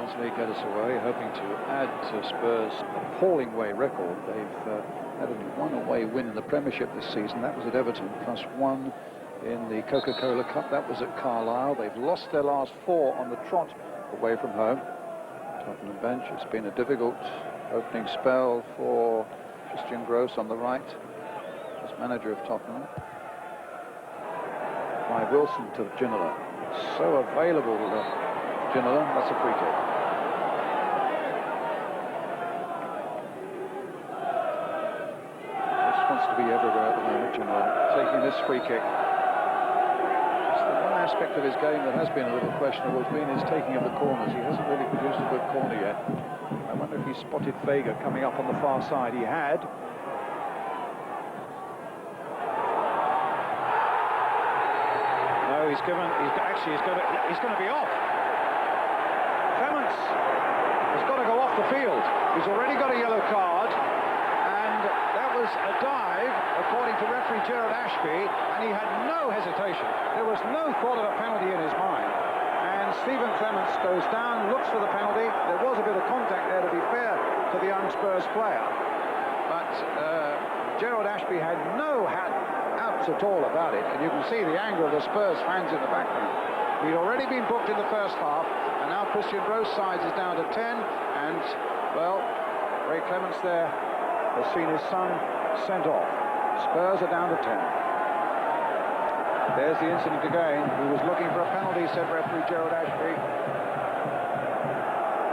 Barnsley get us away, hoping to add to Spurs' appalling away record. They've had one away win in the Premiership this season. That was at Everton, plus one in the Coca-Cola Cup. That was at Carlisle. They've lost their last 4 on the trot away from home. Tottenham bench. It's been a difficult opening spell for Christian Gross on the right, as manager of Tottenham. By Wilson to Ginola. So available, Ginola. That's a free kick. Just wants to be everywhere at the moment, Ginola, taking this free kick. Just the one aspect of his game that has been a little questionable has been his taking of the corners. He hasn't really produced a good corner yet. I wonder if he spotted Vega coming up on the far side. He had. No, he's going to be off. Clements has got to go off the field. He's already got a yellow card, and that was a dive, according to referee Gerard Ashby, and he had no hesitation. There was no thought of a penalty in his mind. And Stephen Clements goes down, looks for the penalty. There was a bit of contact there, to be fair to the young Spurs player. But Gerard Ashby had no outs at all about it. And you can see the anger of the Spurs fans in the background. He'd already been booked in the first half, and now Christian Gross' side is down to 10. And, well, Ray Clements there has seen his son sent off. Spurs are down to 10. There's the incident again. He was looking for a penalty, said referee Gerard Ashby.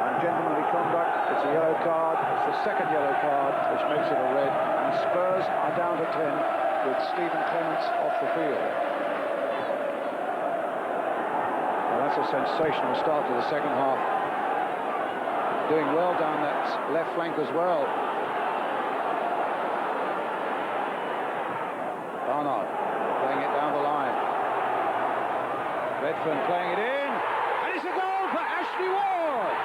Ungentlemanly conduct. It's a yellow card. It's the second yellow card, which makes it a red. And Spurs are down to 10 with Stephen Clements off the field. Well, that's a sensational start to the second half. Doing well down that left flank as well. Barnard playing it down the line. Redfern playing it in, and it's a goal for Ashley Ward.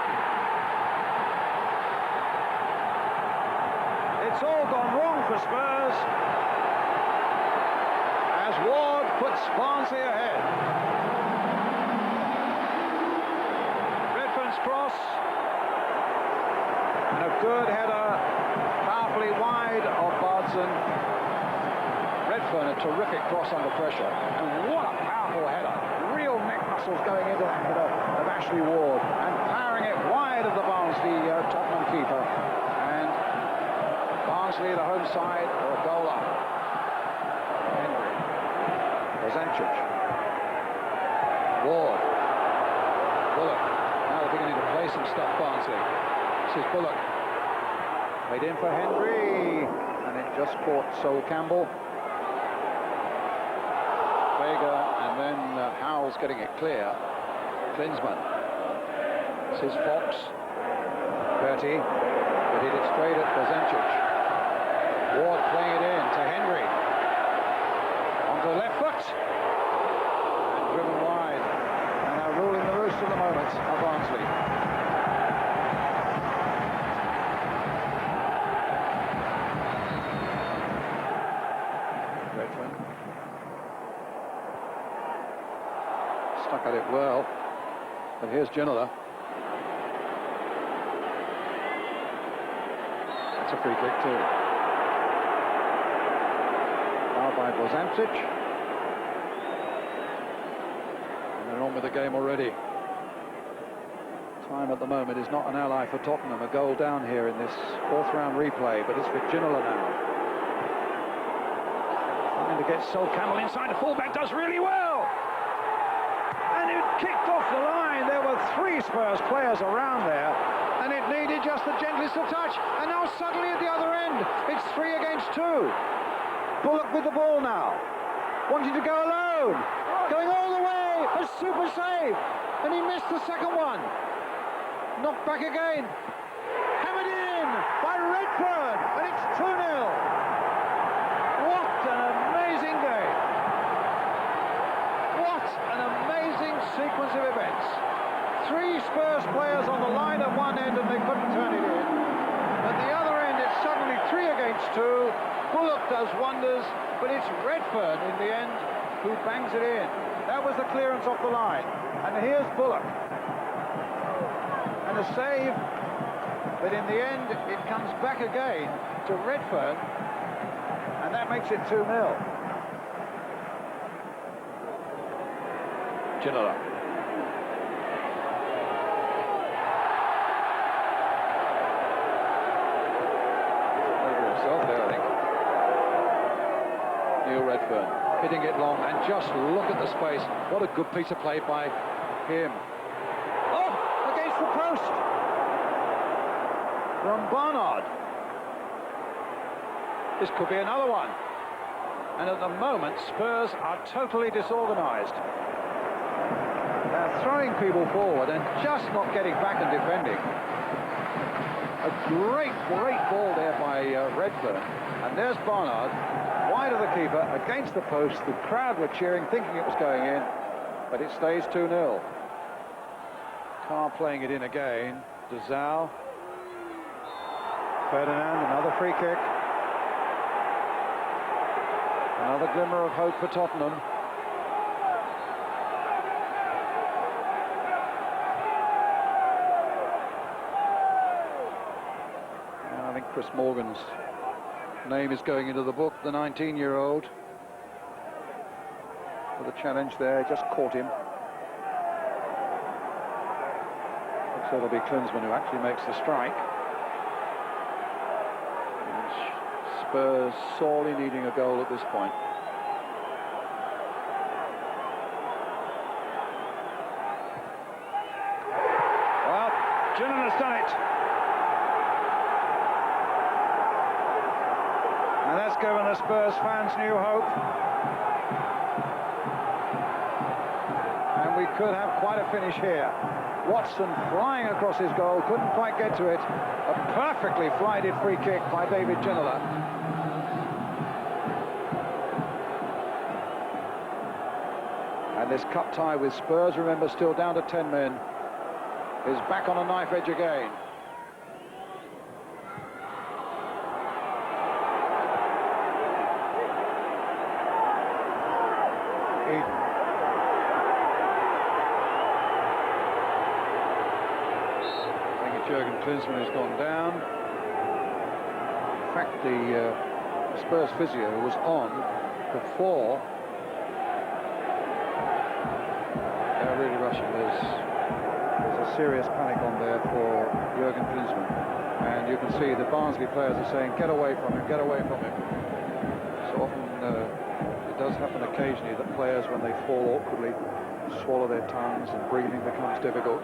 It's all gone wrong for Spurs as Ward puts Barnsley ahead. Redfern's cross, and a good header, powerfully wide of Bardson. Redfern, a terrific cross under pressure, and what a powerful header. Real neck muscles going into that header of Ashley Ward, and powering it wide of the Barnsley Tottenham keeper. And Barnsley, the home side, are a goal up. Henry, Kozancic, Ward, Bullock. Now they're beginning to play some stuff, Barnsley. This is Bullock. Played in for Henry, and it just caught Sol Campbell. Vega, and then Howell's getting it clear. Klinsmann. This is Fox. Bertie. But hit it straight at Kozancic. Ward playing it in to Henry. Onto the left foot. And driven wide. And now ruling the roost at the moment of Barnsley. Redfern. Stuck at it well, but here's Ginola. That's a free kick too. Now by Kozancic. And they're on with the game already. Time at the moment is not an ally for Tottenham. A goal down here in this 4th round replay, but it's for Ginola now. Trying to get Sol Campbell inside. The fullback does really well. And it kicked off the line. There were 3 Spurs players around there, and it needed just the gentlest of touch. And now suddenly at the other end, it's 3 against 2. Bullock with the ball now, wanting to go alone, going all the way, a super save, and he missed the second one. Knocked back again, hammered in by Redfern, and it's 2-0. What an amazing game. What an amazing sequence of events. 3 Spurs players on the line at one end, and they couldn't turn it in. At the other end, it's suddenly 3 against 2. Bullock does wonders, but it's Redfern in the end who bangs it in. That was the clearance off the line. And here's Bullock. and a save, but in the end it comes back again to Redfern, and that makes it 2-0. Ginola. Over himself there, I think. Neil Redfern hitting it long, and just look at the space. What a good piece of play by him. Oh, against the post from Barnard. This could be another one. And at the moment, Spurs are totally disorganised. They're throwing people forward and just not getting back and defending. A great ball there by Redfern. And there's Barnard, wide of the keeper, against the post. The crowd were cheering, thinking it was going in, but it stays 2-0. Carr playing it in again. Dezau. Ferdinand, another free kick. Another glimmer of hope for Tottenham. I think Chris Morgan's name is going into the book, the 19-year-old. For the challenge there, just caught him. So it'll be Klinsmann who actually makes the strike. Spurs sorely needing a goal at this point. Well, Ginola has done it. And that's given the Spurs fans new hope. And we could have quite a finish here. Watson flying across his goal, couldn't quite get to it. A perfectly flighted free kick by David Ginola. And this cup tie with Spurs, remember, still down to 10 men, is back on a knife edge again. Eden. Jurgen Klinsmann has gone down. In fact, the Spurs physio was on before. They're really rushing. There's a serious panic on there for Jurgen Klinsmann. And you can see the Barnsley players are saying, get away from him, get away from him. So often it does happen occasionally that players, when they fall awkwardly, swallow their tongues and breathing becomes difficult.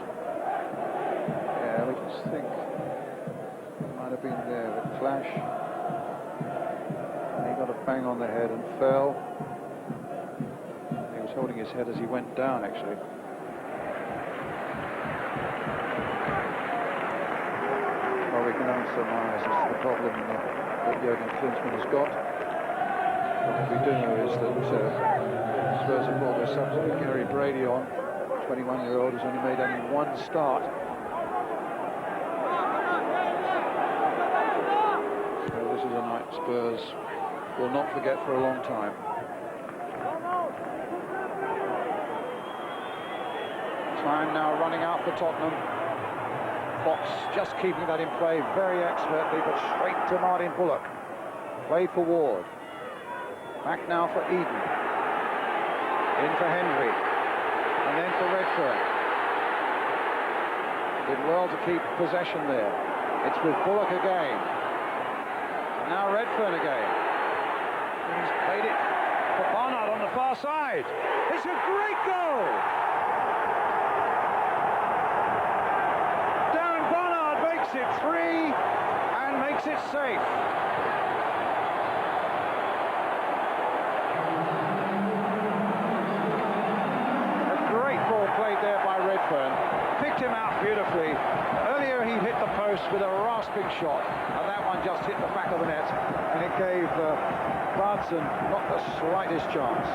I just think it might have been there, the clash. And he got a bang on the head and fell. He was holding his head as he went down, actually. Well, we can only surmise this is the problem that Jurgen Klinsmann has got. What we do know is that Spurs have brought their substitute Gary Brady on. 21-year-old who's only made only one start. Spurs will not forget for a long time. Time now running out for Tottenham. Fox just keeping that in play very expertly, but straight to Martin Bullock. Played for Ward. Back now for Eden. In for Henry. And then for Redfern. Did well to keep possession there. It's with Bullock again. Now Redfern again. He's played it for Barnard on the far side. It's a great goal! Darren Barnard makes it 3 and makes it safe. A great ball played there by Redfern. Picked him out beautifully. Earlier he hit the post with a rasping shot, and that one just hit the back of the net, and it gave Barnsley not the slightest chance.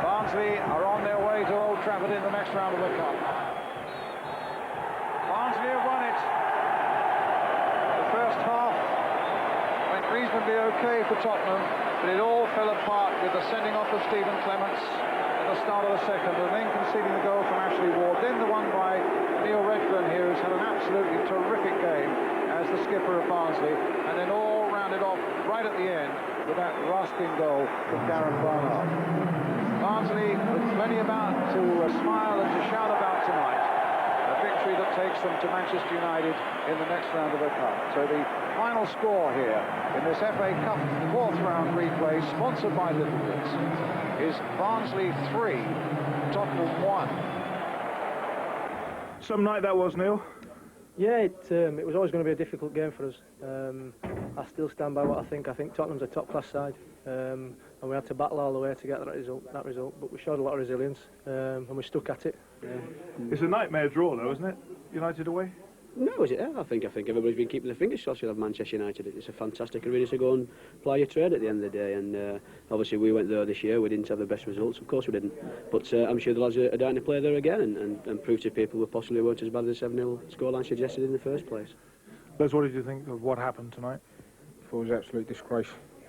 Barnsley are on their way to Old Trafford in the next round of the Cup. Barnsley have won it. The first half went reasonably okay for Tottenham, but it all fell apart with the sending off of Stephen Clements at the start of the second, and then conceding the goal from Ashley Ward, then the one by Neil Redfern here, who's had an absolutely terrific game as the skipper of Barnsley, and then all rounded off right at the end with that rasping goal from Darren Barnard. Barnsley with plenty about to smile and to shout about tonight. A victory that takes them to Manchester United in the next round of the Cup. So the final score here in this FA Cup fourth round replay, sponsored by Littlewood's, is Barnsley 3, Tottenham 1. Some night that was, Neil. Yeah, it was always going to be a difficult game for us. I still stand by what I think. I think Tottenham's a top-class side, and we had to battle all the way to get that result. But we showed a lot of resilience, and we stuck at it. It's a nightmare draw, though, isn't it? United away. No, is it? I think everybody's been keeping their fingers crossed of Manchester United. It's a fantastic arena to go and play your trade at the end of the day, and obviously we went there this year. We didn't have the best results, of course we didn't, but I'm sure the lads are dying to play there again and prove to people we possibly weren't as bad as the 7-0 scoreline suggested in the first place. Les, what did you think of what happened tonight? I thought it was an absolute disgrace.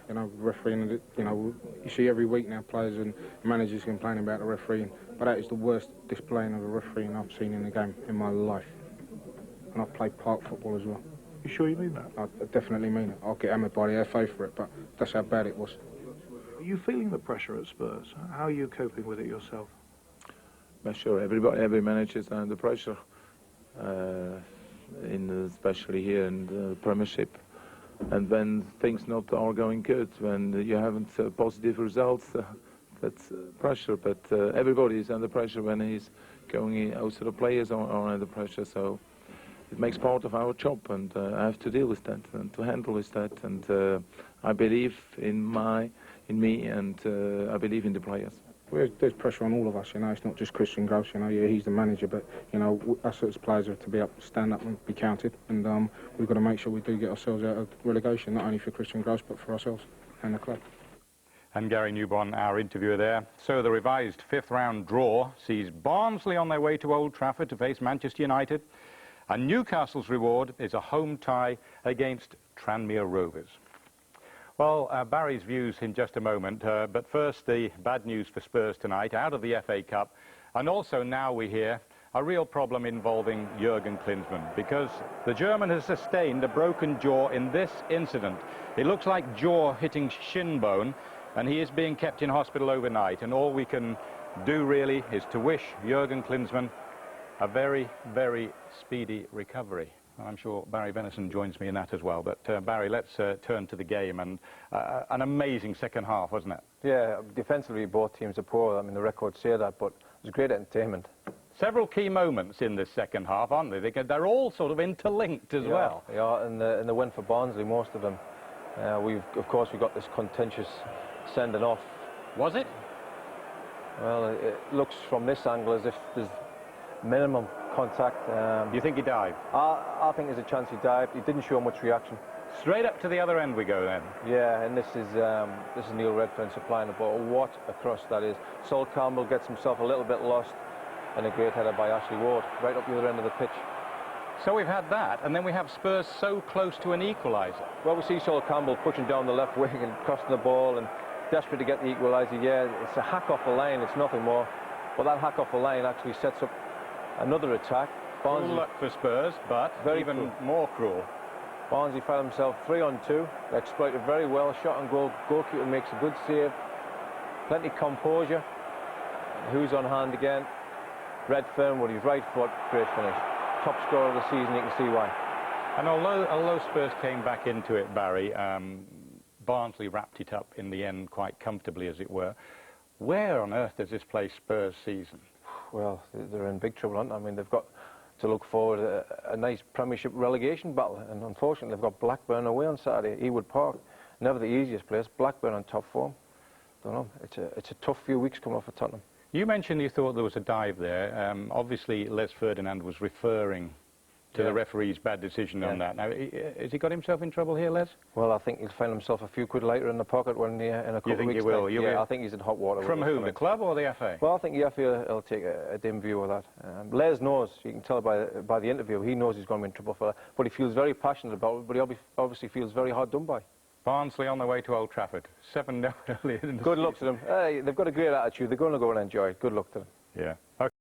You know, refereeing, you know, you see every week now players and managers complaining about the refereeing, but that is the worst displaying of a refereeing I've seen in the game in my life. And I've played park football as well. You sure you mean that? I definitely mean it. I'll get hammered by the FA for it, but that's how bad it was. Are you feeling the pressure at Spurs? How are you coping with it yourself? Well, sure, every manager is under pressure, especially here in the Premiership. And when things not are going good, when you haven't positive results, that's pressure. But everybody is under pressure when he's going in. Also the players are under pressure, so it makes part of our job, and I have to deal with that and to handle with that. And I believe in me, and I believe in the players. Well, there's pressure on all of us, you know. It's not just Christian Gross, you know. Yeah, he's the manager, but you know, us as players have to be stand up and be counted, and we've got to make sure we do get ourselves out of relegation, not only for Christian Gross but for ourselves and the club. And Gary Newborn, our interviewer there. So the revised fifth round draw sees Barnsley on their way to Old Trafford to face Manchester United, and Newcastle's reward is a home tie against Tranmere Rovers. Well, Barry's views in just a moment, but first the bad news for Spurs tonight, out of the FA Cup, and also now we hear a real problem involving Jurgen Klinsmann, because the German has sustained a broken jaw in this incident. It looks like jaw hitting shin bone, and he is being kept in hospital overnight, and all we can do really is to wish Jurgen Klinsmann a very, very speedy recovery. I'm sure Barry Venison joins me in that as well. But Barry, let's turn to the game, and an amazing second half, wasn't it? Yeah, defensively both teams are poor. I mean, the records say that, but it was great entertainment. Several key moments in this second half, aren't they? They're all sort of interlinked as well. Yeah, and the win for Barnsley, most of them. Of course, we got this contentious sending off. Was it? Well, it looks from this angle as if there's minimum contact. You think he dived? I think there's a chance he dived. He didn't show much reaction. Straight up to the other end we go then. Yeah, and this is Neil Redfern supplying the ball. What a cross that is. Sol Campbell gets himself a little bit lost, and a great header by Ashley Ward, right up the other end of the pitch. So we've had that, and then we have Spurs so close to an equaliser. Well, we see Sol Campbell pushing down the left wing and crossing the ball and desperate to get the equaliser. Yeah, it's a hack off the line, it's nothing more. But that hack off the line actually sets up another attack. Barnsley, cruel luck for Spurs, but very even cruel. More cruel. Barnsley found himself 3-on-2. They exploited very well. Shot on goal. Goalkeeper makes a good save. Plenty of composure. Who's on hand again? Redfern with his right foot. Great finish. Top scorer of the season. You can see why. And although Spurs came back into it, Barry, Barnsley wrapped it up in the end quite comfortably, as it were. Where on earth does this place Spurs' season? Well, they're in big trouble, aren't they? I mean, they've got to look forward to a nice Premiership relegation battle, and unfortunately they've got Blackburn away on Saturday, Ewood Park. Never the easiest place. Blackburn on top form. Don't know. It's a tough few weeks coming off for Tottenham. You mentioned you thought there was a dive there. Obviously, Les Ferdinand was referring to the referee's bad decision on that. Now, has he got himself in trouble here, Les? Well, I think he'll find himself a few quid later in the pocket when in a couple of weeks. You think he will? Yeah, I think he's in hot water. From who, the club or the FA? Well, I think the FA will take a dim view of that. Les knows, you can tell by the interview, he knows he's going to be in trouble for that. But he feels very passionate about it, but he obviously feels very hard done by. Barnsley on their way to Old Trafford. 7-0 early in the Good luck to them. Hey, they've got a great attitude. They're going to go and enjoy it. Good luck to them. Yeah. Okay.